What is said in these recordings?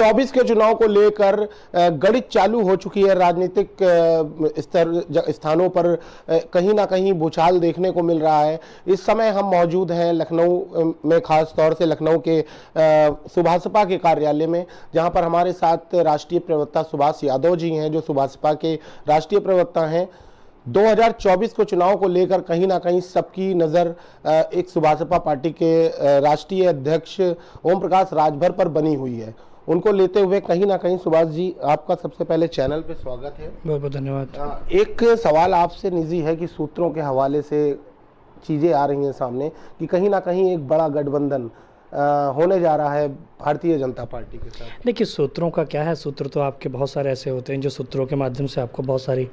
24 के चुनाव को लेकर गणित चालू हो चुकी है। राजनीतिक स्थानों पर कहीं ना कहीं भूचाल देखने को मिल रहा है। इस समय हम मौजूद हैं लखनऊ में, खास तौर से लखनऊ के सुभाषपा के कार्यालय में, जहां पर हमारे साथ राष्ट्रीय प्रवक्ता सुभाष यादव जी हैं, जो सुभाषपा के राष्ट्रीय प्रवक्ता हैं। 2024 के चुनाव को लेकर कहीं ना कहीं सबकी नज़र एक सुभाषपा पार्टी के राष्ट्रीय अध्यक्ष ओम प्रकाश राजभर पर बनी हुई है। उनको लेते हुए कहीं ना कहीं सुभाष जी, आपका सबसे पहले चैनल पे स्वागत है। बहुत बहुत धन्यवाद। एक सवाल आपसे निजी है कि सूत्रों के हवाले से चीज़ें आ रही हैं सामने कि कहीं ना कहीं एक बड़ा गठबंधन होने जा रहा है भारतीय जनता पार्टी के साथ। देखिए, सूत्रों का क्या है, सूत्र तो आपके बहुत सारे ऐसे होते हैं जो सूत्रों के माध्यम से आपको बहुत सारी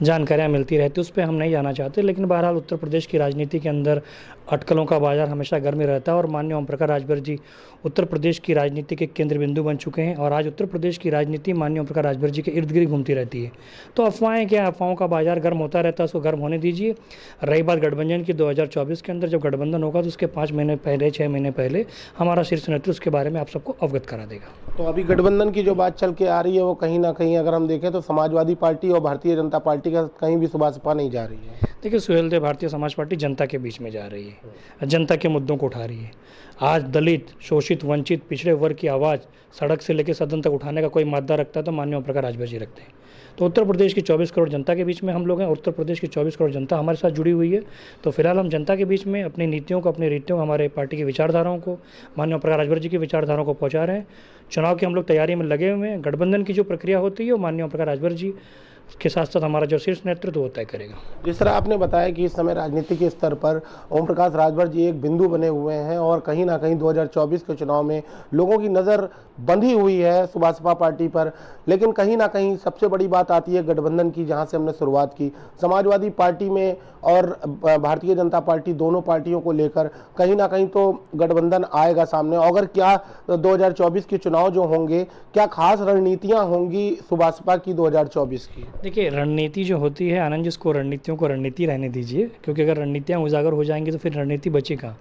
जानकारियां मिलती रहती है, उस पर हम नहीं जाना चाहते। लेकिन बहरहाल उत्तर प्रदेश की राजनीति के अंदर अटकलों का बाजार हमेशा गर्म ही रहता है और माननीय ओम प्रकाश राजभर जी उत्तर प्रदेश की राजनीति के केंद्र बिंदु बन चुके हैं। और आज उत्तर प्रदेश की राजनीति माननीय ओम प्रकाश राजभर जी के इर्द गिर्द घूमती रहती है। तो अफवाहें क्या, अफवाहों का बाजार गर्म होता रहता है, उसको गर्म होने दीजिए। रही बात गठबंधन की, 2024 के अंदर जब गठबंधन होगा तो उसके 5 महीने पहले, 6 महीने पहले हमारा शीर्ष नेतृत्व उसके बारे में आप सबको अवगत करा देगा। तो अभी गठबंधन की जो बात चल के आ रही है वो कहीं ना कहीं अगर हम देखें तो समाजवादी पार्टी और भारतीय जनता पार्टी का कहीं भी सुभाषपा नहीं जा रही है। देखिए सुहेलदेव, भारतीय समाज पार्टी जनता के बीच में जा रही है, जनता के मुद्दों को उठा रही है। आज दलित, शोषित, वंचित, पिछड़े वर्ग की आवाज़ सड़क से लेकर सदन तक उठाने का कोई मादा रखता है तो माननीय ओम प्रकाश राजभर जी रखते हैं। तो उत्तर प्रदेश की 24 करोड़ जनता के बीच में हम लोग हैं। उत्तर प्रदेश की 24 करोड़ जनता हमारे साथ जुड़ी हुई है। तो फिलहाल हम जनता के बीच में अपनी नीतियों को, अपनी रीतियों, हमारे पार्टी की विचारधाराओं को, माननीय ओम प्रकाश राजभर जी की विचारधाराओं को पहुँचा रहे हैं। चुनाव की हम लोग तैयारी में लगे हुए हैं। गठबंधन की जो प्रक्रिया होती है वो माननीय ओम प्रकाश राजभर जी के साथ साथ हमारा जो शीर्ष नेतृत्व वो तय करेगा। जिस तरह आपने बताया कि इस समय राजनीति के स्तर पर ओम प्रकाश राजभर जी एक बिंदु बने हुए हैं और कहीं ना कहीं 2024 के चुनाव में लोगों की नज़र बंधी हुई है सुभाषपा पार्टी पर। लेकिन कहीं ना कहीं सबसे बड़ी बात आती है गठबंधन की, जहां से हमने शुरुआत की। समाजवादी पार्टी में और भारतीय जनता पार्टी, दोनों पार्टियों को लेकर कहीं ना कहीं तो गठबंधन आएगा सामने। अगर क्या 2024 के चुनाव जो होंगे, क्या खास रणनीतियां होंगी सुभाषपा की 2024 की? देखिए, रणनीति जो होती है आनंद जी, उसको रणनीतियों को रणनीति रहने दीजिए, क्योंकि अगर रणनीतियाँ उजागर हो जाएंगी तो फिर रणनीति बची कहाँ।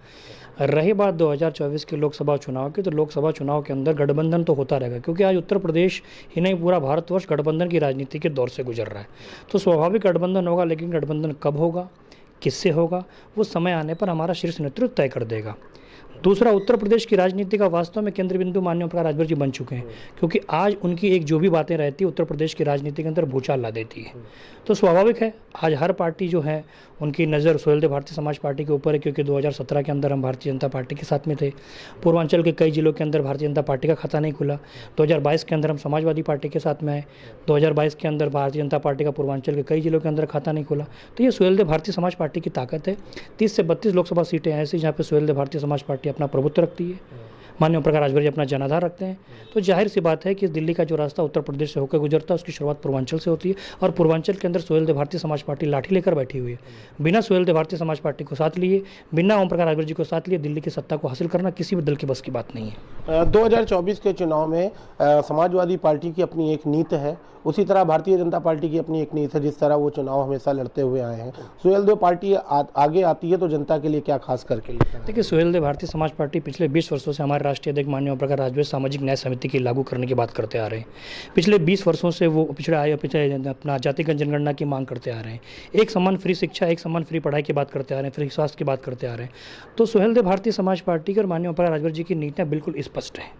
रही बात 2024 के लोकसभा चुनाव की, तो लोकसभा चुनाव के अंदर गठबंधन तो होता रहेगा, क्योंकि आज उत्तर प्रदेश ही नहीं पूरा भारतवर्ष गठबंधन की राजनीति के दौर से गुजर रहा है। तो स्वाभाविक गठबंधन होगा, लेकिन गठबंधन कब होगा, किससे होगा, वो समय आने पर हमारा शीर्ष नेतृत्व तय कर देगा। दूसरा, उत्तर प्रदेश की राजनीति का वास्तव में केंद्र बिंदु माननीय ओम प्रकाश राजभर जी बन चुके हैं, क्योंकि आज उनकी एक जो भी बातें रहती है उत्तर प्रदेश की राजनीति के अंदर भूचाल ला देती है। तो स्वाभाविक है आज हर पार्टी जो है उनकी नज़र सुहेलदेव भारतीय समाज पार्टी के ऊपर है, क्योंकि 2017 के अंदर हम भारतीय जनता पार्टी के साथ में थे। पूर्वांचल के कई जिलों के अंदर भारतीय जनता पार्टी का खाता नहीं खुला। 2022 के अंदर हम समाजवादी पार्टी के साथ में आए। 2022 के अंदर भारतीय जनता पार्टी का पूर्वांचल के कई जिलों के अंदर खाता नहीं खुला। तो ये सुहेलदेव भारतीय समाज पार्टी की ताकत है। 30 से 32 लोकसभा सीटें ऐसी जहाँ पर सुहेलदेव भारतीय समाज पार्टी अपना प्रभुत्व रखती है, माननीय ओम प्रकाश राजभर जी अपना जनाधार रखते हैं। तो जाहिर सी बात है कि दिल्ली का जो रास्ता उत्तर प्रदेश से होकर गुजरता है उसकी शुरुआत पूर्वांचल से होती है, और पूर्वांचल के अंदर सुहेलदेव भारतीय समाज पार्टी लाठी लेकर बैठी हुई है। बिना सुहेलदेव भारतीय समाज पार्टी को साथ लिए, बिना ओम प्रकाश राजभर जी को साथ लिए दिल्ली की सत्ता को हासिल करना किसी भी दल की बस की बात नहीं है। 2024 के चुनाव में समाजवादी पार्टी की अपनी एक नीति है, उसी तरह भारतीय जनता पार्टी की अपनी एक नीति है। जिस तरह वो चुनाव हमेशा लड़ते हुए आए हैं, सुहेलदेव पार्टी आगे आती है तो जनता के लिए क्या खास करके लिखा है? देखिए, सुहेलदेव भारतीय समाज पार्टी पिछले 20 वर्षों से हमारे राष्ट्रीय अध्यक्ष माननीय ओम प्रकाश राजभर सामाजिक न्याय समिति की लागू करने की बात करते आ रहे हैं। पिछले 20 वर्षों से वो पिछड़े अपना जातिगत जनगणना की मांग करते आ रहे हैं। एक समान फ्री शिक्षा, एक समान फ्री पढ़ाई की बात करते आ रहे हैं, फ्री स्वास्थ्य की बात करते आ रहे हैं। तो सुहेलदेव भारतीय समाज पार्टी और माननीय ओम प्रकाश राजभर जी की नीतियाँ बिल्कुल स्पष्ट हैं।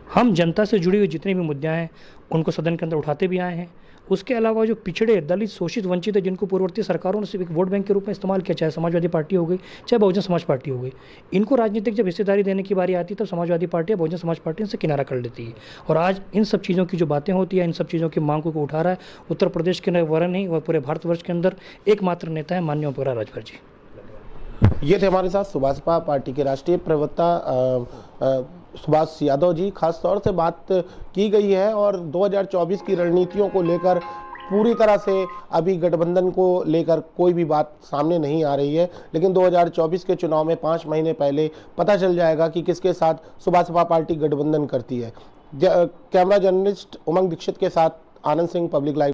हम जनता से जुड़ी हुई जितनी भी मुद्दे हैं उनको सदन के अंदर उठाते भी आए हैं। उसके अलावा जो पिछड़े, दलित, शोषित, वंचित है, जिनको पूर्ववर्ती सरकारों ने सिर्फ एक वोट बैंक के रूप में इस्तेमाल किया, चाहे समाजवादी पार्टी हो गई, चाहे बहुजन समाज पार्टी हो गई, इनको राजनीतिक जब हिस्सेदारी देने की बारी आती है तब समाजवादी पार्टी या बहुजन समाज पार्टी इनसे किनारा कर लेती है। और आज इन सब चीज़ों की जो बातें होती है, इन सब चीज़ों की मांगों को उठा रहा है उत्तर प्रदेश के वरण नहीं और पूरे भारतवर्ष के अंदर एकमात्र नेता है माननीय ओम प्रकाश राजभर जी। ये थे हमारे साथ सुभाषपा पार्टी के राष्ट्रीय प्रवक्ता सुभाष यादव जी। खास तौर से बात की गई है और 2024 की रणनीतियों को लेकर पूरी तरह से अभी गठबंधन को लेकर कोई भी बात सामने नहीं आ रही है, लेकिन 2024 के चुनाव में 5 महीने पहले पता चल जाएगा कि किसके साथ सुभाषपा पार्टी गठबंधन करती है। कैमरा जर्नलिस्ट उमंग दीक्षित के साथ आनंद सिंह, पब्लिक लाइव।